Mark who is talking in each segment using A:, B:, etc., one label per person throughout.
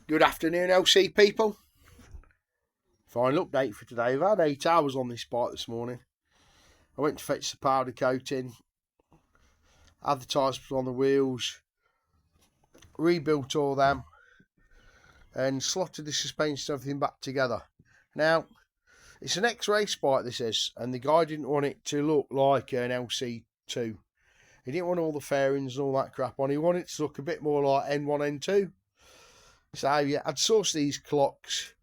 A: Good afternoon, LC people. Final update for today. I've had 8 hours on this bike this morning. I went to fetch the powder coating, had the tyres put on the wheels, rebuilt all them, and slotted the suspension and everything back together. Now, it's an ex-race bike this is, and the guy didn't want it to look like an LC2. He didn't want all the fairings and all that crap on. He wanted it to look a bit more like N1, N2. So yeah, I'd sourced these clocks.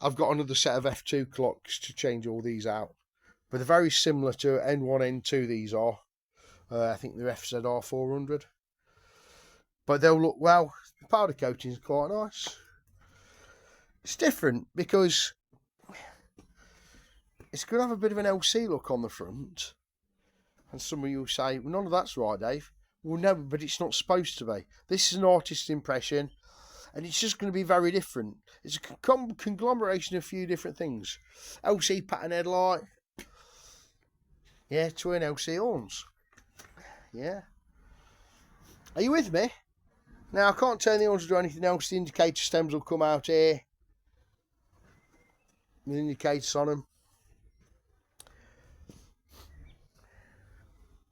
A: I've got another set of F2 clocks to change all these out. But they're very similar to N1, N2 these are. I think they're FZR 400. But they'll look well. The powder coating is quite nice. It's different because it's going to have a bit of an LC look on the front. And some of you will say, well, none of that's right, Dave. Well, no, but it's not supposed to be. This is an artist's impression. And it's just going to be very different. It's a conglomeration of a few different things. LC pattern headlight. Yeah, twin LC horns. Yeah. Are you with me? Now, I can't turn the horns to do anything else. The indicator stems will come out here. With indicators on them.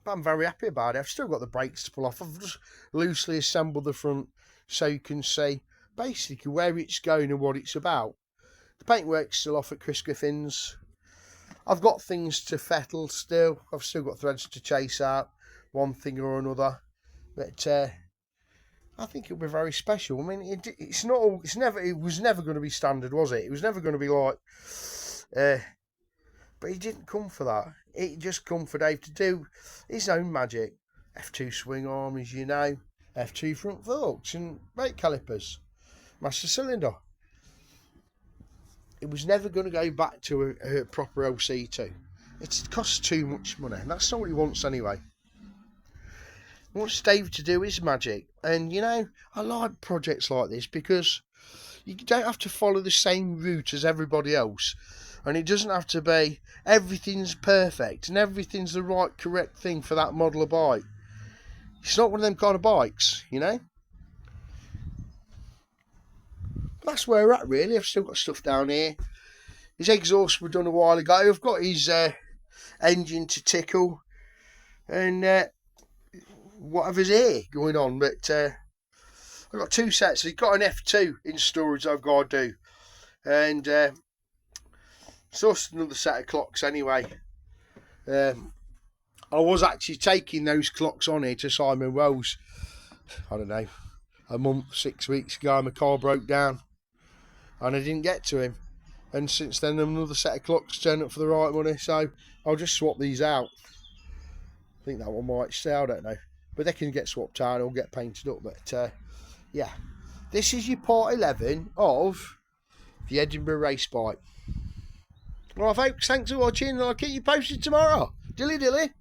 A: But I'm very happy about it. I've still got the brakes to pull off. I've just loosely assembled the front so you can see basically where it's going and what it's about. The paintwork's still off at Chris Griffin's. I've got things to fettle still. I've still got threads to chase out, one thing or another. But I think it'll be very special. I mean, it was never going to be standard, was it? It was never going to be like, but he didn't come for that. It just come for Dave to do his own magic. F2 swing arm, as you know. F2 front forks and brake calipers, master cylinder. It was never going to go back to a proper LC2. It costs too much money, and that's not what he wants anyway. He wants Dave to do his magic, and you know, I like projects like this because you don't have to follow the same route as everybody else, and it doesn't have to be everything's perfect and everything's the right, correct thing for that model of bike. It's not one of them kind of bikes, you know. That's where we're at, really. I've still got stuff down here. His exhaust were done a while ago. I've got his engine to tickle and whatever's here going on. But I've got 2 sets. He's got an F2 in storage I've got to do. And sourced another set of clocks anyway. I was actually taking those clocks on here to Simon Wells, I don't know, a month, 6 weeks ago. My car broke down and I didn't get to him. And since then, another set of clocks turned up for the right money, so I'll just swap these out. I think that one might stay, I don't know. But they can get swapped out or get painted up. But yeah, this is your part 11 of the Edinburgh race bike. Well, folks, thanks for watching and I'll keep you posted tomorrow. Dilly dilly.